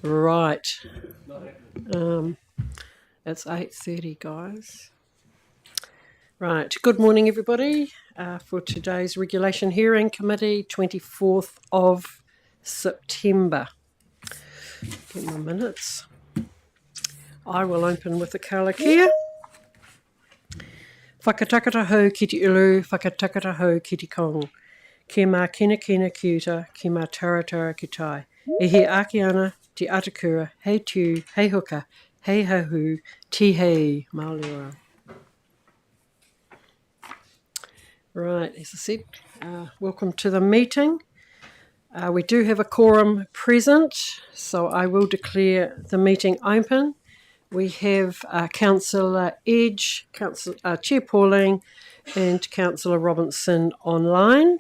Right. It's 8:30, guys. Right. Good morning, everybody, for today's Regulation Hearing Committee, 24th of September. Get my minutes. I will open with the Karakia. Whakatakata hou ki te ulu, whakatakata hou ki te kong. Ki mā kina kiuta, ki mā taratara ki tai. E he ake ana, te atakura, hei tū, hei huka, hei hahu, ti hei, Māoriora. Right, as I said, welcome to the meeting. We do have a quorum present, so I will declare the meeting open. We have Councillor Edge, Chair Pauling, and Councillor Robinson online.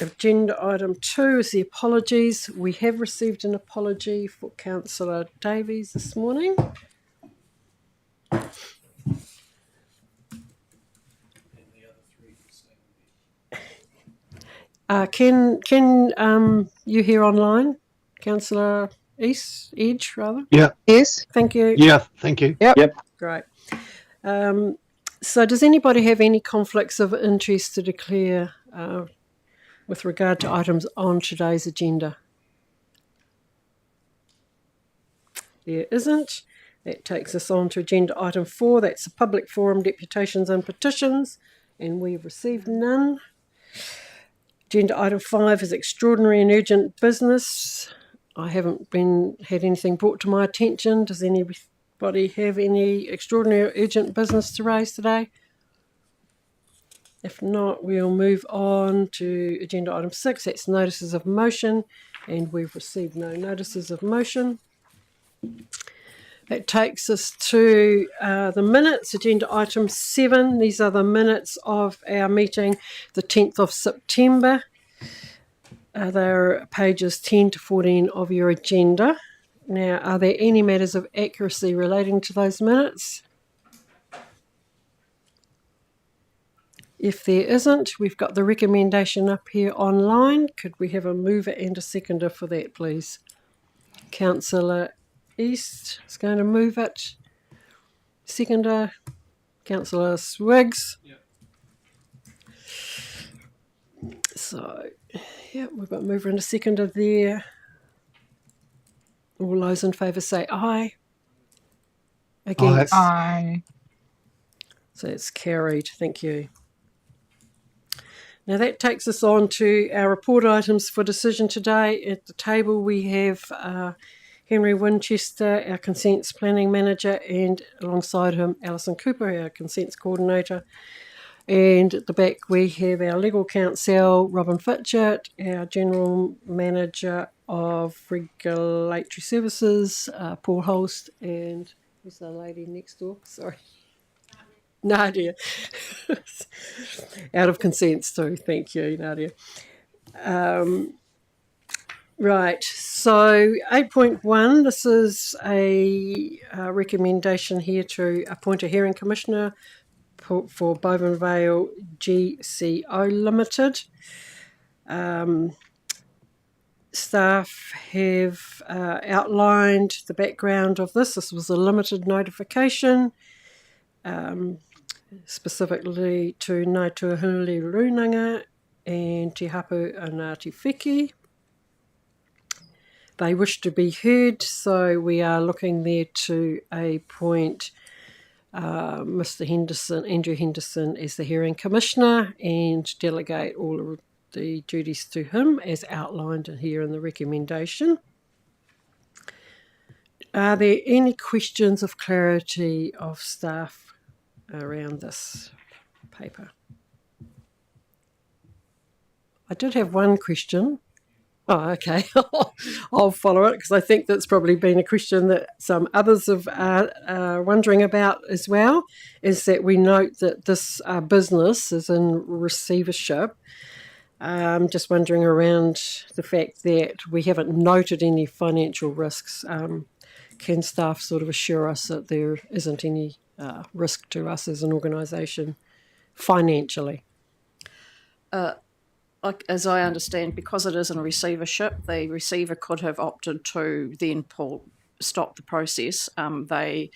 Agenda item 2 is the apologies. We have received an apology for Councillor Davies this morning. Can you hear online, Councillor Edge, rather? Yeah. Yes. Thank you. Yeah, thank you. Yep. Great. So does anybody have any conflicts of interest to declare with regard to items on today's agenda? There isn't. That takes us on to agenda item 4. That's a public forum, deputations and petitions, and we've received none. Agenda item 5 is extraordinary and urgent business. I haven't had anything brought to my attention. Does anybody have any extraordinary or urgent business to raise today? If not, we'll move on to agenda item 6. That's notices of motion, and we've received no notices of motion. That takes us to the minutes, agenda item 7. These are the minutes of our meeting the 10th of September. They're pages 10 to 14 of your agenda. Now, are there any matters of accuracy relating to those minutes? If there isn't, we've got the recommendation up here online. Could we have a mover and a seconder for that, please? Councillor East is going to move it. Seconder, Councillor Swiggs. Yep. So, yeah, we've got mover and a seconder there. All those in favour say aye. Against? Aye. So it's carried. Thank you. Now that takes us on to our report items for decision today. At the table we have Henry Winchester, our Consents Planning Manager, and alongside him Alison Cooper, our Consents Coordinator. And at the back we have our Legal Counsel, Robin Fitchett, our General Manager of Regulatory Services, Paul Holst, and who's the lady next door? Sorry. Nadia. Out of consents too. Thank you, Nadia. Right, so 8.1, this is a recommendation here to appoint a hearing commissioner for Bowenvale GCO Limited. Staff have outlined the background of this. This was a limited notification, specifically to Ngāi Tuahuli Runanga and Te Hapu o Ngāti Whiki. They wish to be heard, so we are looking there to appoint Mr. Henderson, Andrew Henderson, as the hearing commissioner and delegate all of the duties to him as outlined here in the recommendation. Are there any questions of clarity of staff around this paper? I did have one question. Oh, okay. I'll follow it because I think that's probably been a question that some others are wondering about as well, is that we note that this business is in receivership. Just wondering around the fact that we haven't noted any financial risks. Can staff sort of assure us that there isn't any risk to us as an organisation financially? as I understand, because it is in a receivership, the receiver could have opted to then stop the process. They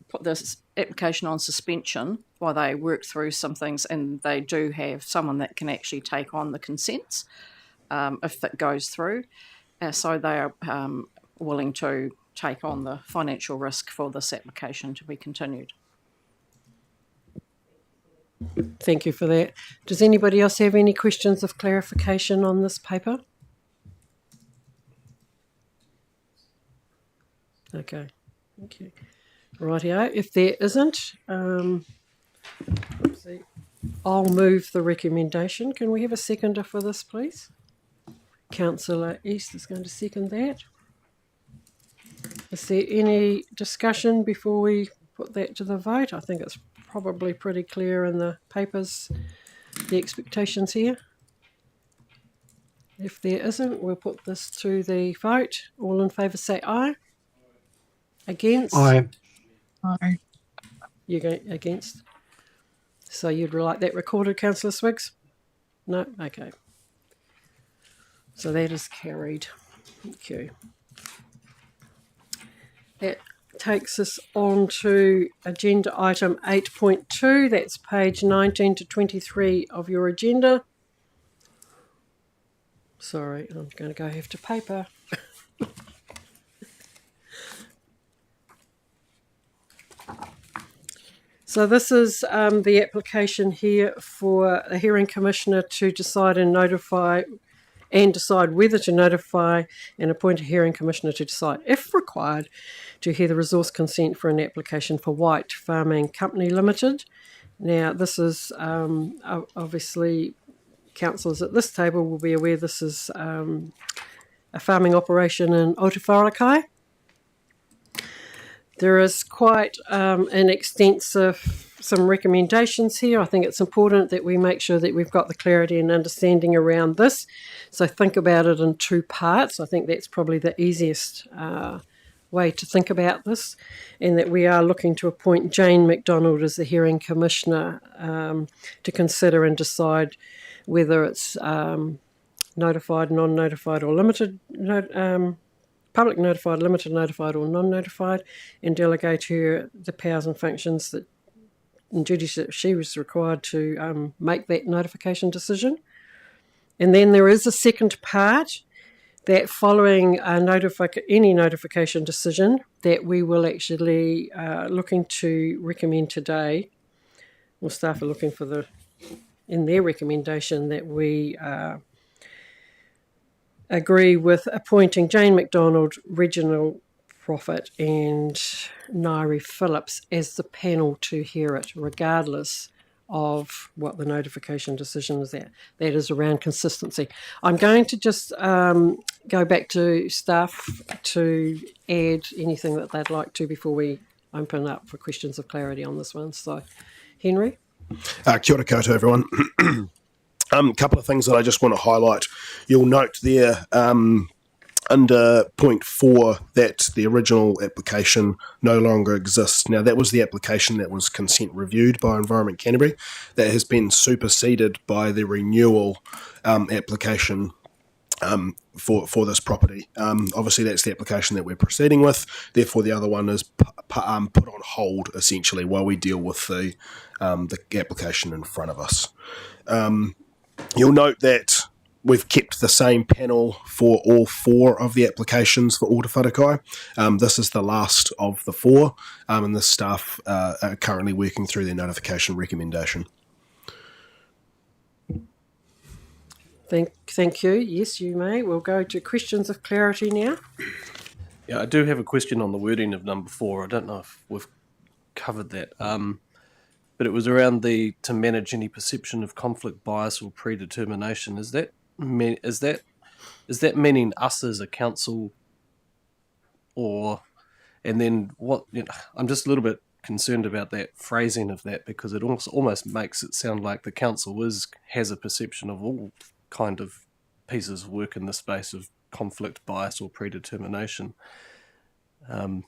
put this application on suspension while they work through some things, and they do have someone that can actually take on the consents if it goes through. So they are willing to take on the financial risk for this application to be continued. Thank you for that. Does anybody else have any questions of clarification on this paper? Okay, thank you. Rightio. If there isn't, I'll move the recommendation. Can we have a seconder for this, please? Councillor East is going to second that. Is there any discussion before we put that to the vote? I think it's probably pretty clear in the papers, the expectations here. If there isn't, we'll put this to the vote. All in favour say aye. Against? Aye. Aye. You go against? So you'd like that recorded, Councillor Swiggs? No? Okay. So that is carried. Thank you. That takes us on to agenda item 8.2. That's page 19 to 23 of your agenda. Sorry, I'm going to go have to paper. So this is the application here for a hearing commissioner to decide and decide whether to notify and appoint a hearing commissioner to decide, if required, to hear the resource consent for an application for Whyte Farming Company Limited. Now, this is obviously, councillors at this table will be aware this is a farming operation in Whakakapi. There is quite an extensive, some recommendations here. I think it's important that we make sure that we've got the clarity and understanding around this. So think about it in two parts. I think that's probably the easiest way to think about this, and that we are looking to appoint Jane McDonald as the hearing commissioner to consider and decide whether it's notified, non-notified or limited, public notified, limited notified or non-notified, and delegate her the powers and functions that and duties that she was required to make that notification decision. And then there is a second part that following any notification decision that we will actually looking to recommend today, or staff are looking for in their recommendation that we agree with appointing Jane McDonald, Reginald Profit and Nairi Phillips as the panel to hear it, regardless of what the notification decision is at. That is around consistency. I'm going to just go back to staff to add anything that they'd like to before we open up for questions of clarity on this one. So, Henry? Kia ora koutou, everyone. A couple of things that I just want to highlight. You'll note there under point 4 that the original application no longer exists. Now, that was the application that was consent reviewed by Environment Canterbury. That has been superseded by the renewal application for this property. Obviously, that's the application that we're proceeding with. Therefore, the other one is put on hold, essentially, while we deal with the application in front of us. You'll note that we've kept the same panel for all 4 of the applications for Ora Whakakai. This is the last of the 4, and the staff are currently working through their notification recommendation. Thank you. Yes, you may. We'll go to questions of clarity now. Yeah, I do have a question on the wording of number 4. I don't know if we've covered that. But it was around to manage any perception of conflict, bias, or predetermination. Is that meaning us as a council, and then what? I'm just a little bit concerned about that phrasing of that, because it almost makes it sound like the council has a perception of all kind of pieces of work in the space of conflict, bias, or predetermination. Can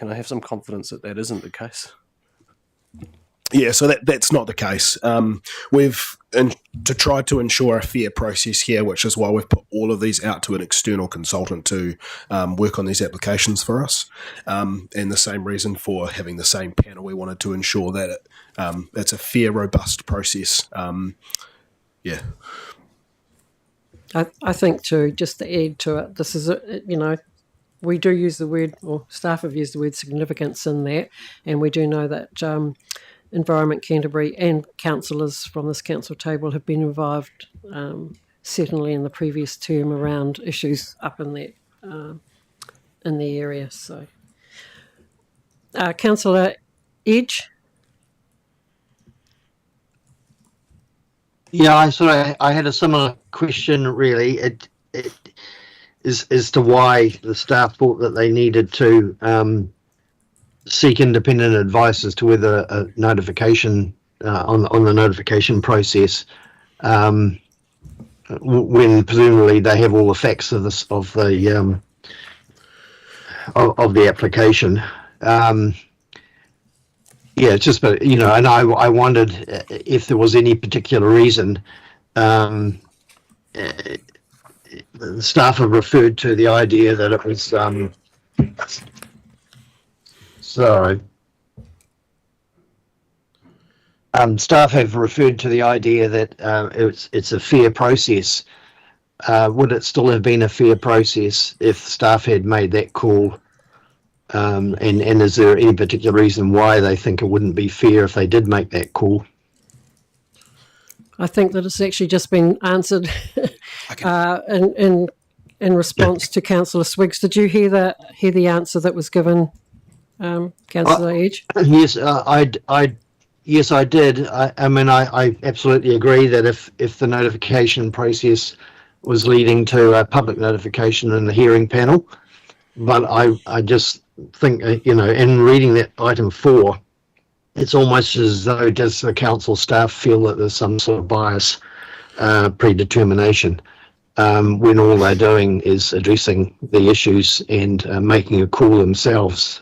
I have some confidence that isn't the case? Yeah, so that's not the case. To try to ensure a fair process here, which is why we've put all of these out to an external consultant to work on these applications for us. And the same reason for having the same panel, we wanted to ensure that it's a fair, robust process. Yeah. I think too, just to add to it, this is, we do use the word, or staff have used the word significance in that, and we do know that Environment Canterbury and councillors from this council table have been involved, certainly in the previous term, around issues up in that in the area. So, Councillor Edge. Yeah, I had a similar question. Really, it is as to why the staff thought that they needed to seek independent advice as to whether a notification on the notification process, when presumably they have all the facts of the application. Yeah, it's just, but and I wondered if there was any particular reason. The staff have referred to the idea that it was staff have referred to the idea that it's a fair process. Would it still have been a fair process if staff had made that call? And is there any particular reason why they think it wouldn't be fair if they did make that call? I think that it's actually just been answered in response to Councillor Swiggs. Did you hear the answer that was given, Councillor Edge? Yes, yes, I did. I mean, I absolutely agree that if the notification process was leading to a public notification in the hearing panel, but I just think, in reading that item 4, it's almost as though does the council staff feel that there's some sort of bias predetermination when all they're doing is addressing the issues and making a call themselves.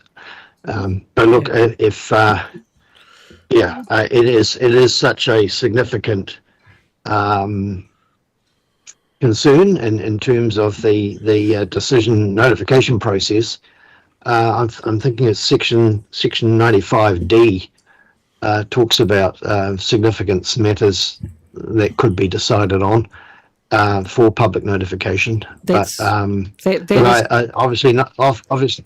But look, if it is such a significant concern in terms of the decision notification process. I'm thinking it's section 95D talks about significance matters that could be decided on for public notification. But obviously not. Obviously,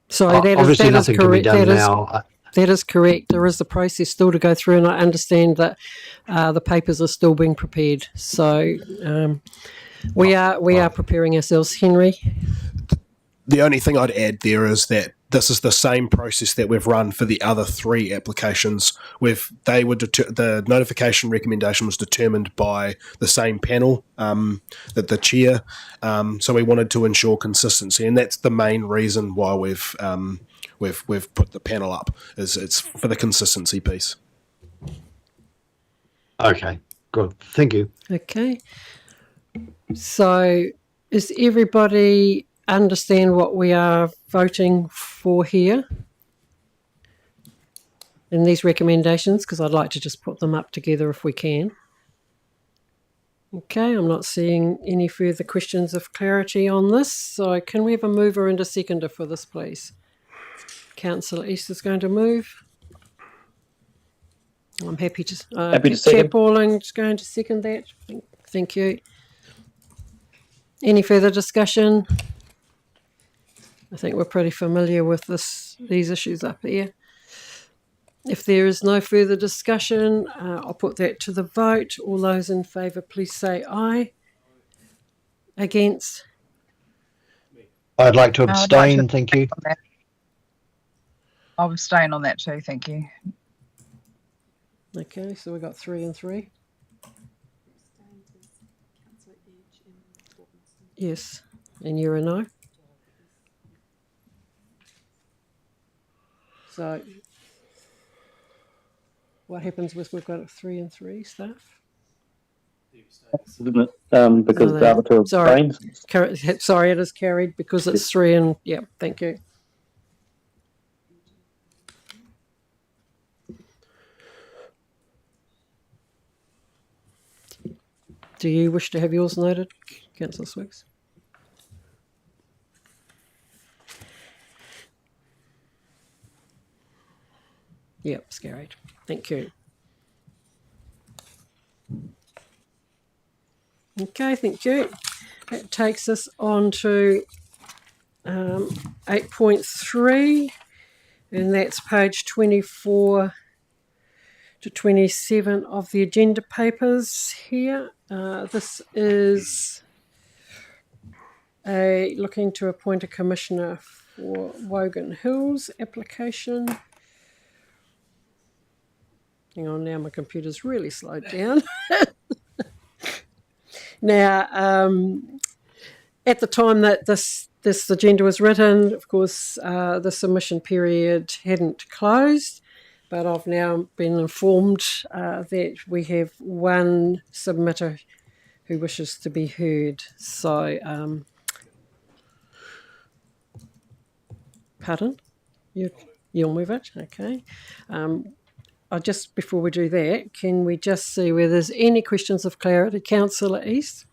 sorry, that obviously is nothing can be done now. That is correct. There is a process still to go through, and I understand that the papers are still being prepared. So we are preparing ourselves. Henry? The only thing I'd add there is that this is the same process that we've run for the other 3 applications. The notification recommendation was determined by the same panel, that the chair. So we wanted to ensure consistency, and that's the main reason why we've put the panel up. It's for the consistency piece. Okay, good. Thank you. Okay. So does everybody understand what we are voting for here in these recommendations? Because I'd like to just put them up together if we can. Okay, I'm not seeing any further questions of clarity on this. So can we have a mover and a seconder for this, please? Councillor East is going to move. I'm happy to second. Chair Pauling is going to second that. Thank you. Any further discussion? I think we're pretty familiar with these issues up here. If there is no further discussion, I'll put that to the vote. All those in favour, please say aye. Against? I'd like to abstain. Thank you. I'll abstain on that too, thank you. Okay, so we've got 3 and 3. Yes, and you're a no. So what happens with we've got 3 and 3 staff? Isn't it? Because the other two abstained. Sorry, it is carried because it's 3 and yeah. Thank you. Do you wish to have yours noted, Councillor Swiggs? Yep, it's carried. Thank you. Okay, thank you. That takes us on to 8.3, and that's page 24 to 27 of the agenda papers here. This is looking to appoint a commissioner for Wogan Hills application. Hang on, now my computer's really slowed down. Now, at the time that this agenda was written, of course, the submission period hadn't closed, but I've now been informed that we have one submitter who wishes to be heard. So, pardon? You'll move it? Okay. Just before we do that, can we just see whether there's any questions of clarity? Councillor East?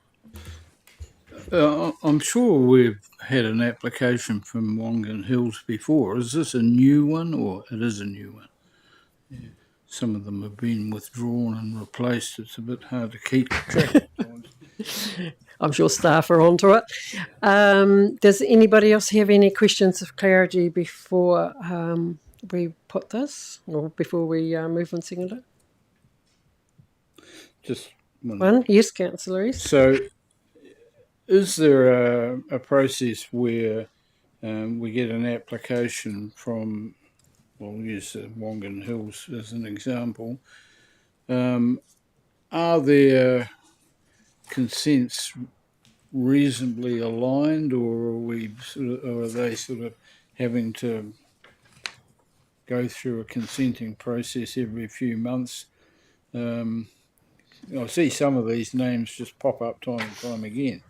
I'm sure we've had an application from Wongan Hills before. Is this a new one, or it is a new one? Yeah. Some of them have been withdrawn and replaced. It's a bit hard to keep track of. I'm sure staff are onto it. Does anybody else have any questions of clarity before we put this, or before we move and second it? Just one. Yes, Councillor East. So, is there a process where we get an application from, well, we'll use Wongan Hills as an example? Are there consents reasonably aligned, or are they sort of having to go through a consenting process every few months? I see some of these names just pop up time and time again.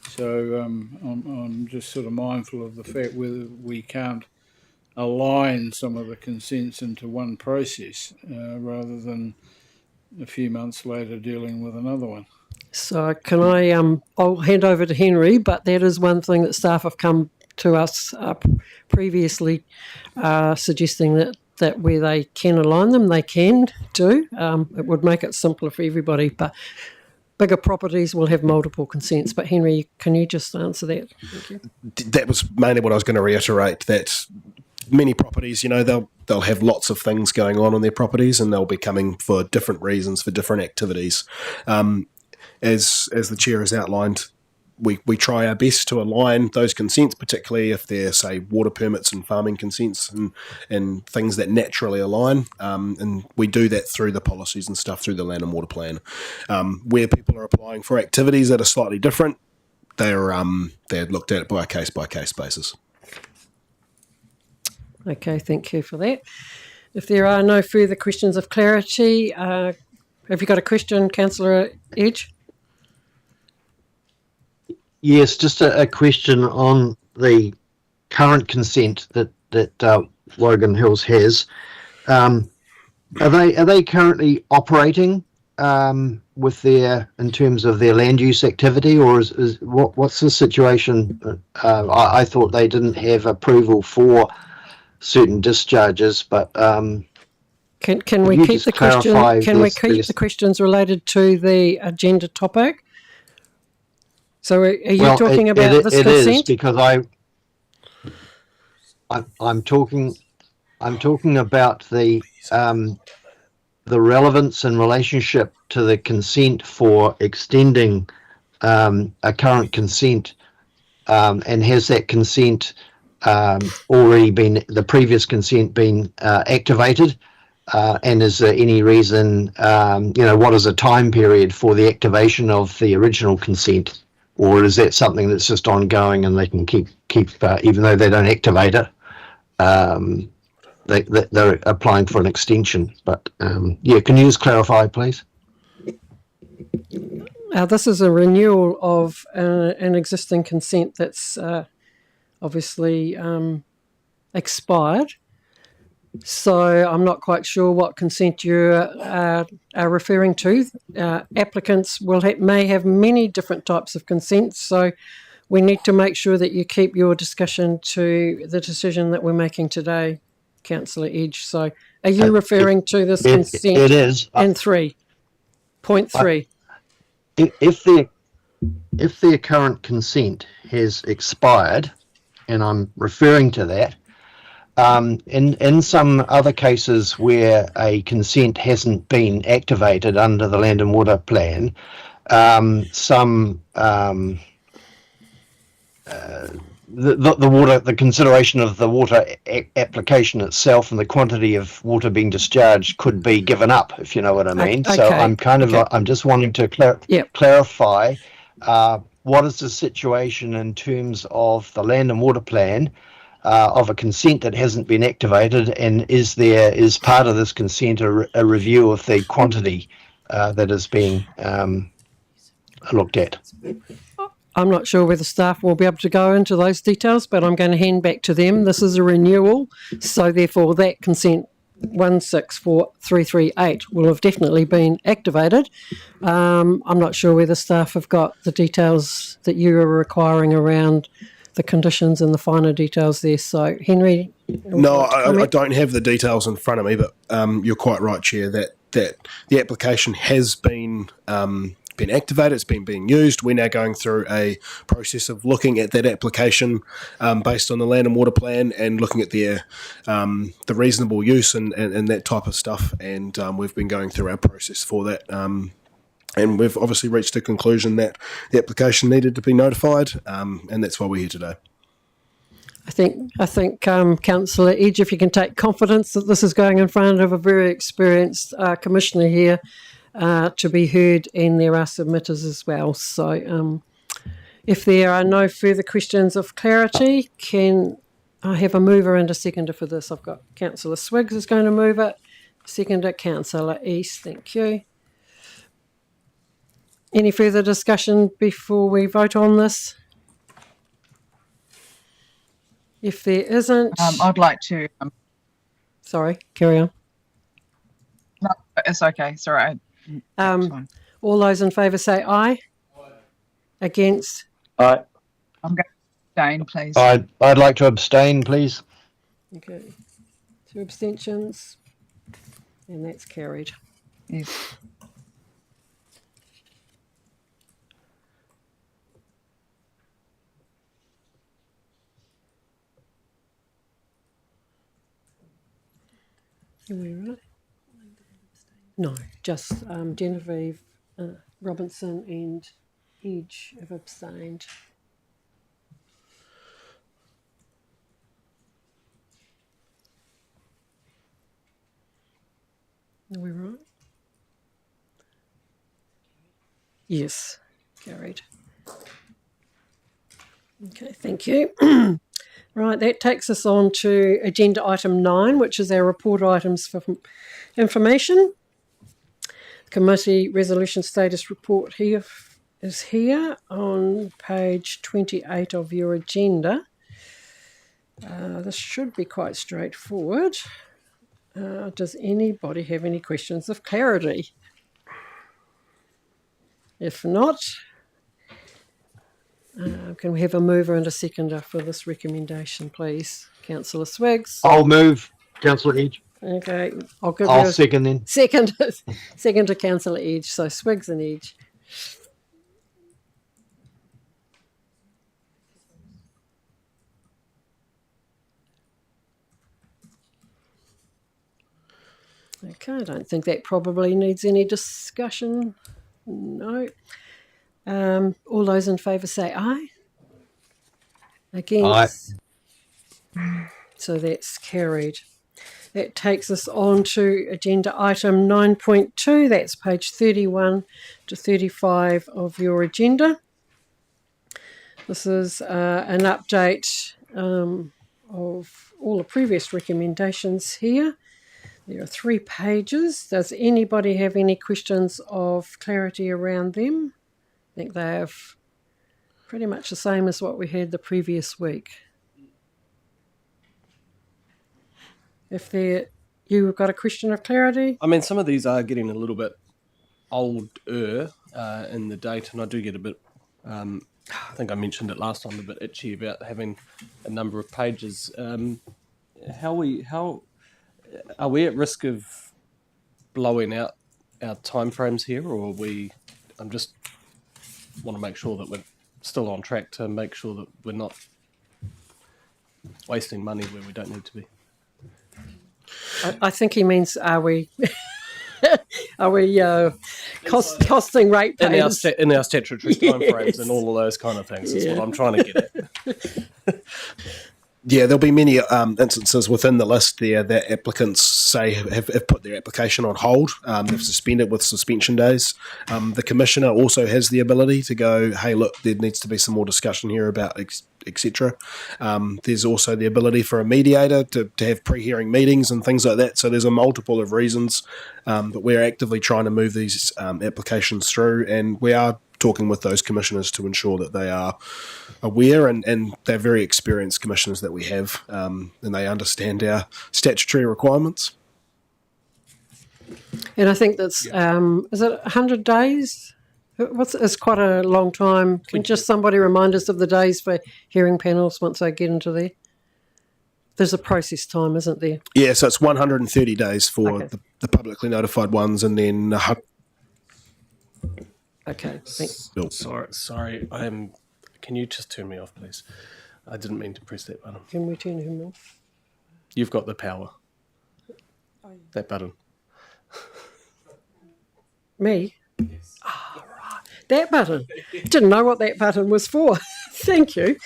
So I'm just sort of mindful of the fact whether we can't align some of the consents into one process rather than a few months later dealing with another one. So can I, I'll hand over to Henry, but that is one thing that staff have come to us previously suggesting that where they can align them, they can do. It would make it simpler for everybody, but bigger properties will have multiple consents. But Henry, can you just answer that? Thank you. That was mainly what I was going to reiterate, that many properties, they'll have lots of things going on their properties, and they'll be coming for different reasons, for different activities. As the chair has outlined, we try our best to align those consents, particularly if they're, say, water permits and farming consents and things that naturally align. And we do that through the policies and stuff, through the land and water plan. Where people are applying for activities that are slightly different, they're looked at by a case-by-case basis. Okay, thank you for that. If there are no further questions of clarity, have you got a question, Councillor Edge? Yes, just a question on the current consent that Wogan Hills has. Are they currently operating with in terms of their land use activity, or what's the situation? I thought they didn't have approval for certain discharges, but can we keep the question? Can we keep the questions related to the agenda topic? So are you talking about this consent? It is, because I'm talking about the relevance and relationship to the consent for extending a current consent, and has that consent already been, the previous consent been activated, and is there any reason, what is a time period for the activation of the original consent? Or is that something that's just ongoing and they can keep even though they don't activate it, they're applying for an extension? But can you just clarify, please? This is a renewal of an existing consent that's obviously expired. So I'm not quite sure what consent you are referring to. Applicants may have many different types of consents, so we need to make sure that you keep your discussion to the decision that we're making today, Councillor Edge. So are you referring to this consent It is. in 3.3? If their current consent has expired, and I'm referring to that, in some other cases where a consent hasn't been activated under the Land and Water Plan, the consideration of the water application itself and the quantity of water being discharged could be given up, if you know what I mean. Okay. So I'm just wanting to clarify what is the situation in terms of the Land and Water Plan of a consent that hasn't been activated, and is part of this consent a review of the quantity that is being looked at? I'm not sure whether staff will be able to go into those details, but I'm going to hand back to them. This is a renewal, so therefore that consent 164338 will have definitely been activated. I'm not sure whether staff have got the details that you are requiring around the conditions and the finer details there. So, Henry? No, I don't have the details in front of me, but you're quite right, Chair, that the application has been activated, it's been being used. We're now going through a process of looking at that application based on the Land and Water Plan and looking at the reasonable use and that type of stuff. And we've been going through our process for that. And we've obviously reached a conclusion that the application needed to be notified, and that's why we're here today. I think Councillor Edge, if you can take confidence that this is going in front of a very experienced commissioner here to be heard, and there are submitters as well. So if there are no further questions of clarity, can I have a mover and a seconder for this? I've got Councillor Swiggs is going to move it, seconder Councillor East. Thank you. Any further discussion before we vote on this? If there isn't... I'd like to... sorry, carry on. No, it's okay. Sorry. All those in favour say aye. Aye. Against? Aye. I'm going to abstain, please. I'd like to abstain, please. Okay. 2 abstentions. And that's carried. Yes. No, just Genevieve, Robinson and Edge have abstained. Are we right? Yes, carried. Okay, thank you. Right, that takes us on to agenda item 9, which is our report items for information. Committee resolution status report here is here on page 28 of your agenda. This should be quite straightforward. Does anybody have any questions of clarity? If not, can we have a mover and a seconder for this recommendation, please? Councillor Swiggs. I'll move, Councillor Edge. Okay, I'll second then. Second to Councillor Edge, so Swiggs and Edge. Okay, I don't think that probably needs any discussion. No. All those in favour say aye. Against? Aye. So that's carried. That takes us on to agenda item 9.2. That's page 31 to 35 of your agenda. This is an update of all the previous recommendations here. There are 3 pages. Does anybody have any questions of clarity around them? I think they have pretty much the same as what we had the previous week. if you've got a question of clarity. I mean, some of these are getting a little bit older in the date, and I do get a bit. I think I mentioned it last time, a bit itchy about having a number of pages. How are we at risk of blowing out our timeframes here, or are we? I'm just want to make sure that we're still on track to make sure that we're not wasting money where we don't need to be. I think he means, are we costing ratepayers? In our statutory timeframes and all of those kind of things is what I'm trying to get at. Yeah, there'll be many instances within the list there that applicants say have put their application on hold. They've suspended with suspension days. The Commissioner also has the ability to go, hey, look, there needs to be some more discussion here about etc. There's also the ability for a mediator to have pre-hearing meetings and things like that. So there's a multiple of reasons, but we're actively trying to move these applications through, and we are talking with those commissioners to ensure that they are aware, and they're very experienced commissioners that we have, and they understand our statutory requirements. And I think that's, is it 100 days? It's quite a long time. Can just somebody remind us of the days for hearing panels once they get into there? There's a process time, isn't there? Yeah, so it's 130 days for the publicly notified ones, and then... Okay, thanks. Sorry, can you just turn me off, please? I didn't mean to press that button. Can we turn him off? You've got the power. That button. Me? Yes. Oh, right. That button. Didn't know what that button was for. Thank you.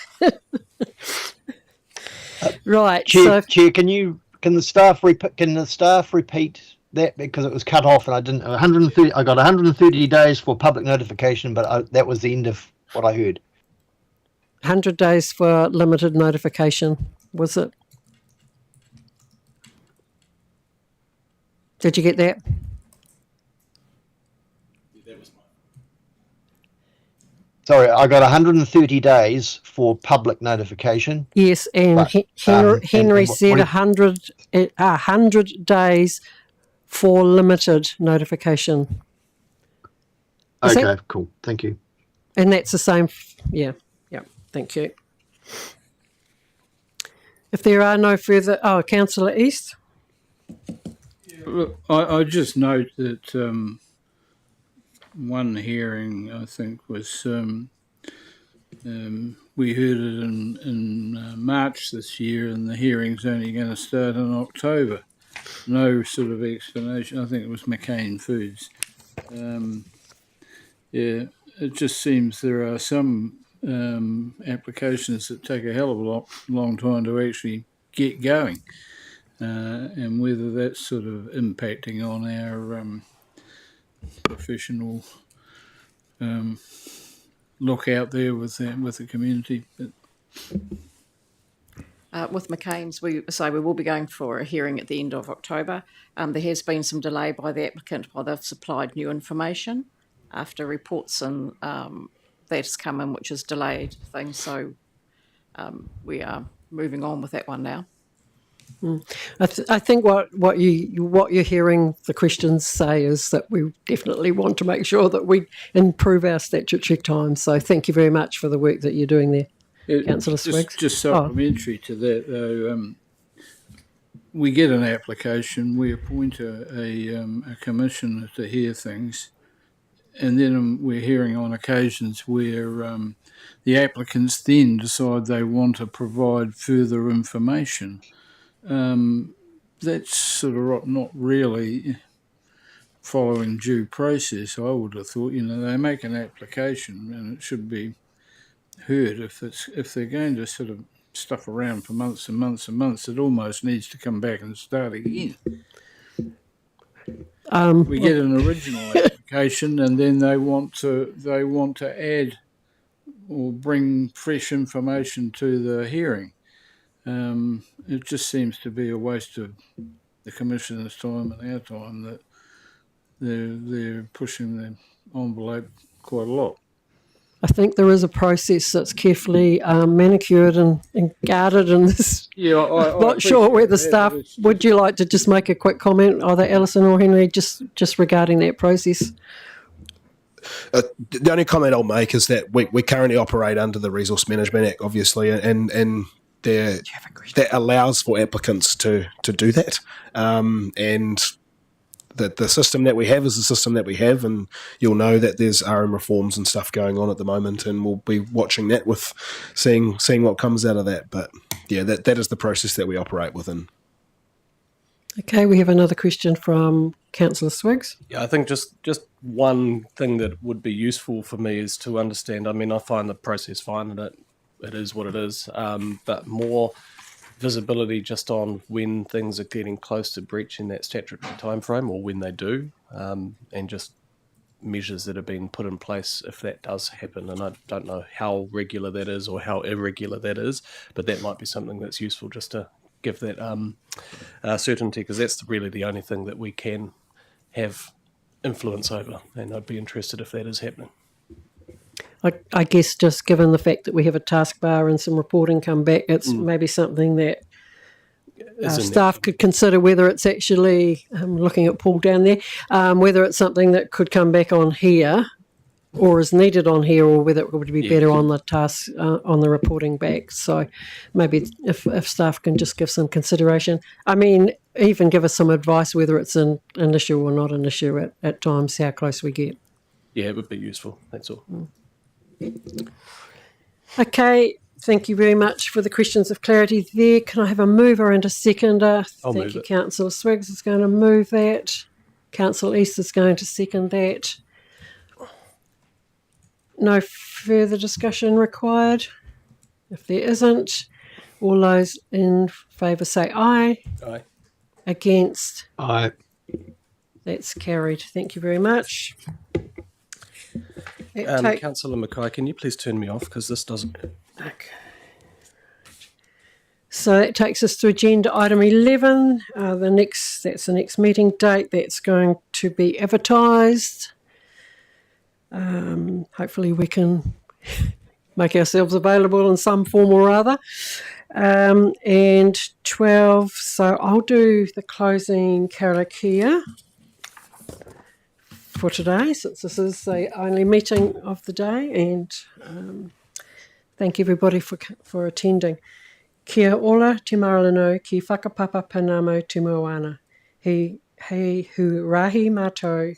Right. Chair, can the staff repeat that, because it was cut off and I didn't. 130. I got 130 days for public notification, but that was the end of what I heard. 100 days for limited notification, was it? Did you get that? Sorry, I got 130 days for public notification. Yes, and but, Henry said 100 days for limited notification. Okay, cool. Thank you. And that's the same. Yeah, thank you. If there are no further... Oh, Councillor East? Look, I just note that one hearing, I think, was... we heard it in March this year, and the hearing's only going to start in October. No sort of explanation. I think it was McCain Foods. Yeah, it just seems there are some applications that take a hell of a long time to actually get going, and whether that's sort of impacting on our professional look out there with the community. With McCain's, we will be going for a hearing at the end of October. There has been some delay by the applicant while they've supplied new information after reports and that's come in, which has delayed things. So we are moving on with that one now. I think what you're hearing the questions say is that we definitely want to make sure that we improve our statutory time. So thank you very much for the work that you're doing there. Councillor Swiggs. Just supplementary to that, though, we get an application, we appoint a commissioner to hear things, and then we're hearing on occasions where the applicants then decide they want to provide further information. That's sort of not really following due process, I would have thought. They make an application and it should be heard. If they're going to sort of stuff around for months and months and months, it almost needs to come back and start again. We get an original application and then they want to add or bring fresh information to the hearing. It just seems to be a waste of the Commissioner's time and our time that they're pushing the envelope quite a lot. I think there is a process that's carefully manicured and guarded in this. Yeah, I'm not sure where the staff. Would you like to just make a quick comment, either Alison or Henry, just regarding that process? The only comment I'll make is that we currently operate under the Resource Management Act, obviously, and that allows for applicants to do that. And the system that we have is the system that we have, and you'll know that there's RM reforms and stuff going on at the moment, and we'll be watching that with seeing what comes out of that. But yeah, that is the process that we operate within. Okay, we have another question from Councillor Swiggs. Yeah, I think just one thing that would be useful for me is to understand. I mean, I find the process fine, and it is what it is. But more visibility just on when things are getting close to breaching that statutory timeframe, or when they do, and just measures that have been put in place if that does happen. And I don't know how regular that is or how irregular that is, but that might be something that's useful just to give that certainty, because that's really the only thing that we can have influence over, and I'd be interested if that is happening. I guess just given the fact that we have a taskbar and some reporting come back, it's maybe something that staff could consider, whether it's actually, looking at Paul down there, whether it's something that could come back on here or is needed on here, or whether it would be better on the task, on the reporting back. So maybe if staff can just give some consideration. I mean, even give us some advice whether it's an issue or not an issue at times, how close we get. Yeah, it would be useful, that's all. Okay, thank you very much for the questions of clarity there. Can I have a mover and a seconder? Thank you, Councillor Swiggs is going to move that. Councillor East is going to second that. No further discussion required. If there isn't, all those in favour say aye. Aye. Against? Aye. That's carried. Thank you very much. Councillor Mackay, can you please turn me off, because this doesn't... Okay. So that takes us to agenda item 11. That's the next meeting date. That's going to be advertised. Hopefully we can make ourselves available in some form or other. And 12, so I'll do the closing Karakia for today, since this is the only meeting of the day, and thank everybody for attending. Kia ora te maralino ki whakapapa panamo te moana. Hei hu rahi mātou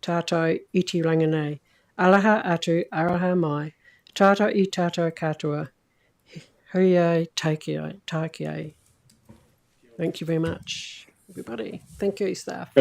tātou iti ranganei. Alaha atu araha mai. Tātou I tātou katoa. Hui takiai. Thank you very much, everybody. Thank you, staff.